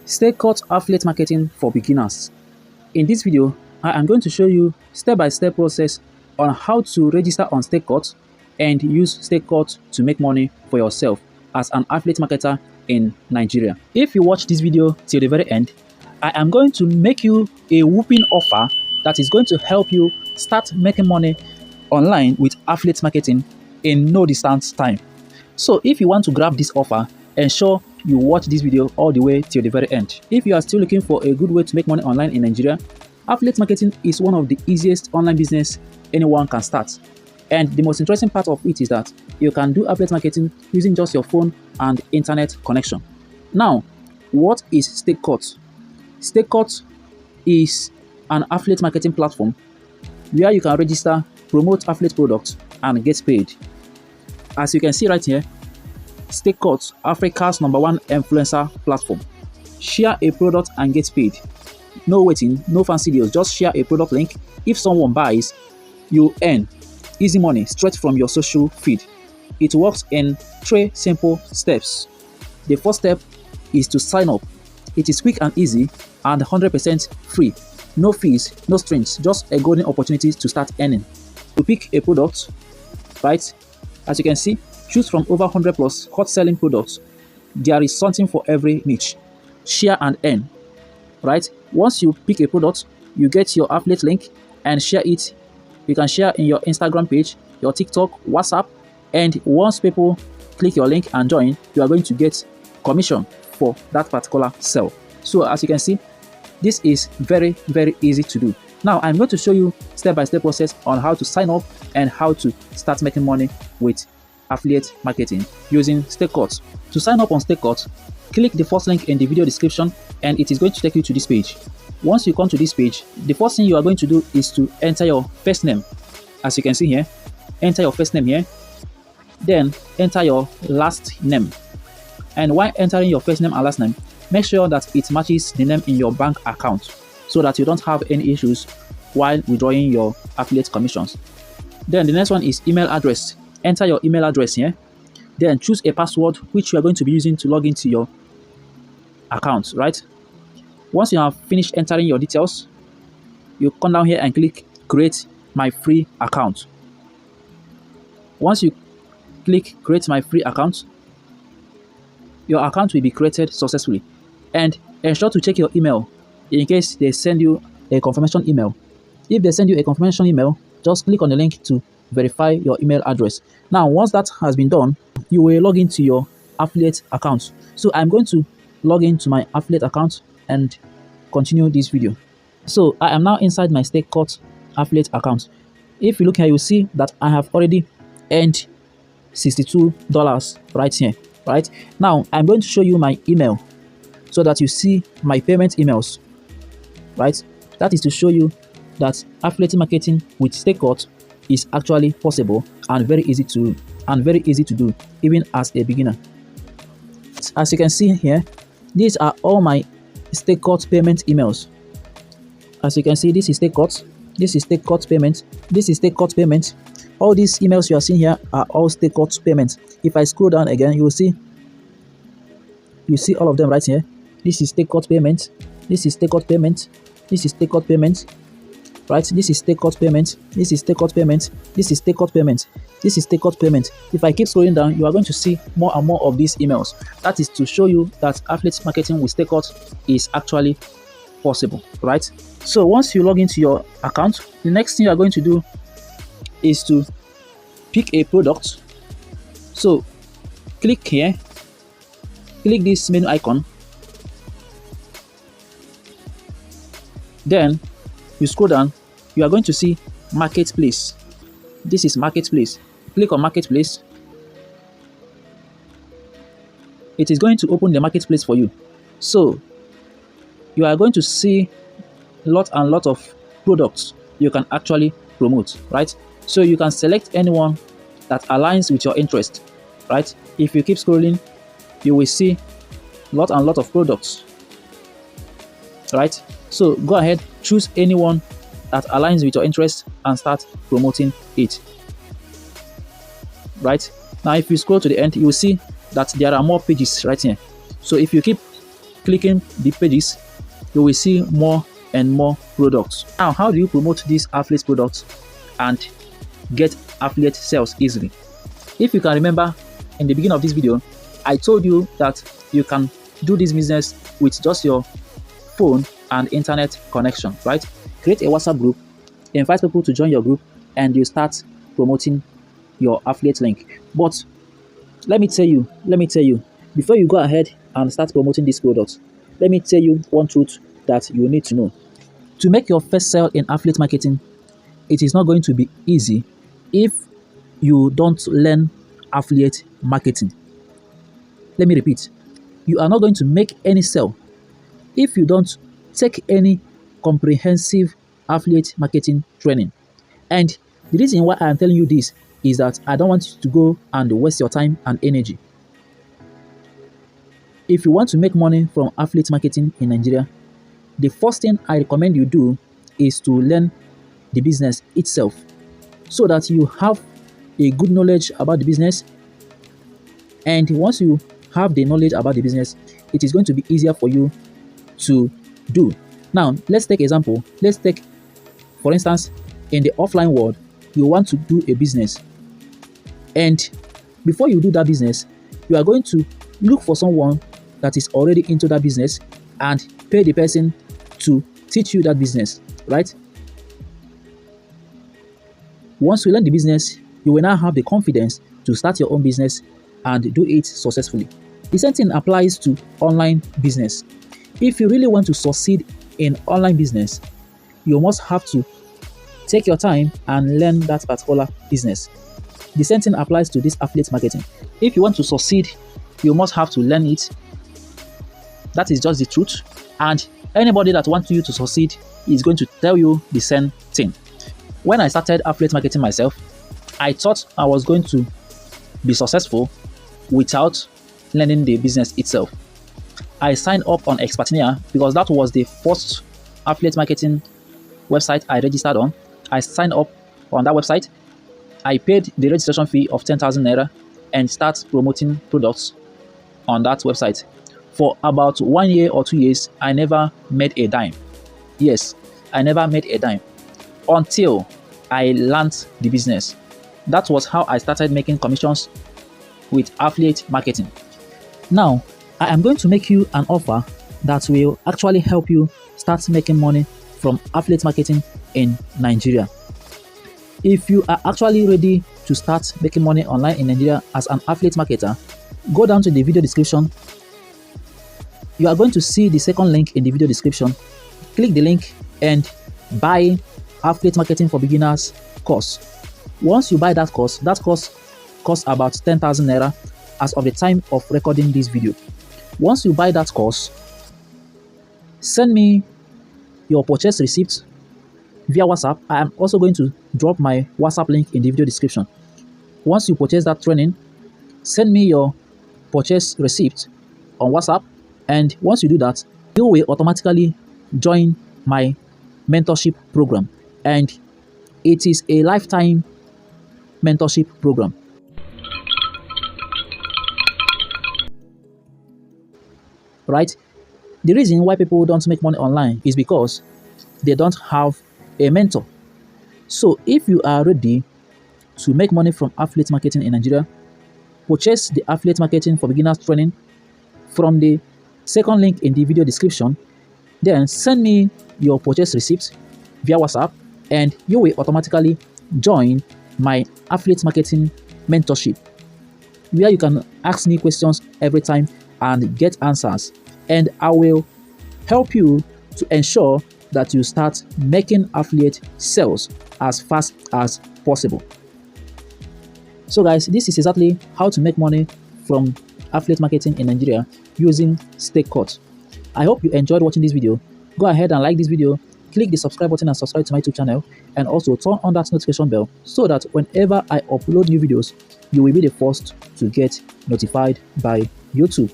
Stakecut affiliate marketing for beginners. In this video, I am going to show you step-by-step process on how to register on Stakecut and use Stakecut to make money for yourself as an affiliate marketer in Nigeria. If you watch this video till the very end, I am going to make you a whooping offer that is going to help you start making money online with affiliate marketing in no distance time. So if you want to grab this offer, ensure you watch this video all the way till the very end. If you are still looking for a good way to make money online in Nigeria, affiliate marketing is one of the easiest online business anyone can start. And the most interesting part of it is that you can do affiliate marketing using just your phone and internet connection. Now, what is Stakecut? Stakecut is an affiliate marketing platform where you can register, promote affiliate products, and get paid. As you can see right here, Stakecut, Africa's #1 influencer platform. Share a product and get paid. No waiting, no fancy deals, just share a product link. If someone buys, you earn easy money straight from your social feed. It works in 3 simple steps. The first step is to sign up. It is quick and easy and 100% free. No fees, no strings, just a golden opportunity to start earning. To pick a product, right? As you can see, choose from over 100 plus hot selling products. There is something for every niche. Share and earn, right? Once you pick a product, you get your affiliate link and share it. You can share in your Instagram page, your TikTok, WhatsApp, and once people click your link and join, you are going to get commission for that particular sale. So as you can see, this is very easy to do. Now I'm going to show you step-by-step process on how to sign up and how to start making money with affiliate marketing using Stakecut. To sign up on Stakecut, click the first link in the video description and it is going to take you to this page. Once you come to this page, the first thing you are going to do is to enter your first name. As you can see here, enter your first name here, then enter your last name. And while entering your first name and last name, make sure that it matches the name in your bank account so that you don't have any issues while withdrawing your affiliate commissions. Then the next one is email address. Enter your email address here, then choose a password which you are going to be using to log into your account, right? Once you have finished entering your details, you come down here and click create my free account. Once you click create my free account, your account will be created successfully. And ensure to check your email in case they send you a confirmation email. If they send you a confirmation email, just click on the link to verify your email address. Now once that has been done, you will log into your affiliate account. So I'm going to log into my affiliate account and continue this video. So I am now inside my Stakecut affiliate account. If you look here, you see that I have already earned $62 right here. Right now I'm going to show you my email so that you see my payment emails. Right, that is to show you that affiliate marketing with Stakecut is actually possible and very easy to do even as a beginner. As you can see here, these are all my Stakecut payment emails. As you can see, this is Stakecut, this is Stakecut payment, this is Stakecut payment. All these emails you are seeing here are all Stakecut payments. If I scroll down again, you see all of them right here. This is Stakecut payment, this is Stakecut payment, this is Stakecut payment, right? This is Stakecut payment, this is Stakecut payment, this is Stakecut payment, this is Stakecut payment. If I keep scrolling down, you are going to see more and more of these emails. That is to show you that affiliate marketing with Stakecut is actually possible, right? So once you log into your account, the next thing you are going to do is to pick a product. So click here, click this menu icon, then you scroll down, you are going to see marketplace. This is marketplace. Click on marketplace. It is going to open the marketplace for you. So you are going to see lot of products you can actually promote, right? So you can select anyone that aligns with your interest, right? If you keep scrolling, you will see lot of products, right? So go ahead, choose anyone that aligns with your interest and start promoting it, right? Now if you scroll to the end, you will see that there are more pages right here. So if you keep clicking the pages, you will see more and more products. Now, how do you promote these affiliate products and get affiliate sales easily? If you can remember, in the beginning of this video, I told you that you can do this business with just your phone and internet connection, right? Create a WhatsApp group, invite people to join your group, and you start promoting your affiliate link. But let me tell you, before you go ahead and start promoting these products, let me tell you one truth that you need to know. To make your first sale in affiliate marketing, it is not going to be easy if you don't learn affiliate marketing. Let me repeat, you are not going to make any sale if you don't take any comprehensive affiliate marketing training. And the reason why I am telling you this is that I don't want you to go and waste your time and energy. If you want to make money from affiliate marketing in Nigeria, the first thing I recommend you do is to learn the business itself, so that you have a good knowledge about the business. And once you have the knowledge about the business, it is going to be easier for you to do. Now, let's take example. Let's take, for instance, in the offline world, you want to do a business. And before you do that business, you are going to look for someone that is already into that business and pay the person to teach you that business, right? Once you learn the business, you will now have the confidence to start your own business and do it successfully. The same thing applies to online business. If you really want to succeed in online business, you must have to take your time and learn that particular business. The same thing applies to this affiliate marketing. If you want to succeed, you must have to learn it. That is just the truth. And anybody that wants you to succeed is going to tell you the same thing. When I started affiliate marketing myself, I thought I was going to be successful without learning the business itself. I signed up on Expertinia because that was the first affiliate marketing website I registered on. I signed up on that website. I paid the registration fee of 10,000 naira and start promoting products on that website. For about 1 year or 2 years, I never made a dime. Yes, I never made a dime until I learned the business. That was how I started making commissions with affiliate marketing. Now, I am going to make you an offer that will actually help you start making money from affiliate marketing in Nigeria. If you are actually ready to start making money online in Nigeria as an affiliate marketer, go down to the video description. You are going to see the second link in the video description. Click the link and buy Affiliate Marketing for Beginners course. Once you buy that course costs about 10,000 naira as of the time of recording this video. Once you buy that course, send me your purchase receipt via WhatsApp. I am also going to drop my WhatsApp link in the video description. Once you purchase that training, send me your purchase receipt on WhatsApp, and once you do that, you will automatically join my mentorship program, and it is a lifetime mentorship program. Right? The reason why people don't make money online is because they don't have a mentor. So if you are ready to make money from affiliate marketing in Nigeria, purchase the Affiliate Marketing for Beginners training from the second link in the video description. Then send me your purchase receipt via WhatsApp, and you will automatically join my affiliate marketing mentorship, where you can ask me questions every time and get answers, and I will help you to ensure that you start making affiliate sales as fast as possible. So guys, this is exactly how to make money from affiliate marketing in Nigeria using Stakecut. I hope you enjoyed watching this video. Go ahead and like this video, click the subscribe button and subscribe to my YouTube channel, and also turn on that notification bell so that whenever I upload new videos, you will be the first to get notified by YouTube.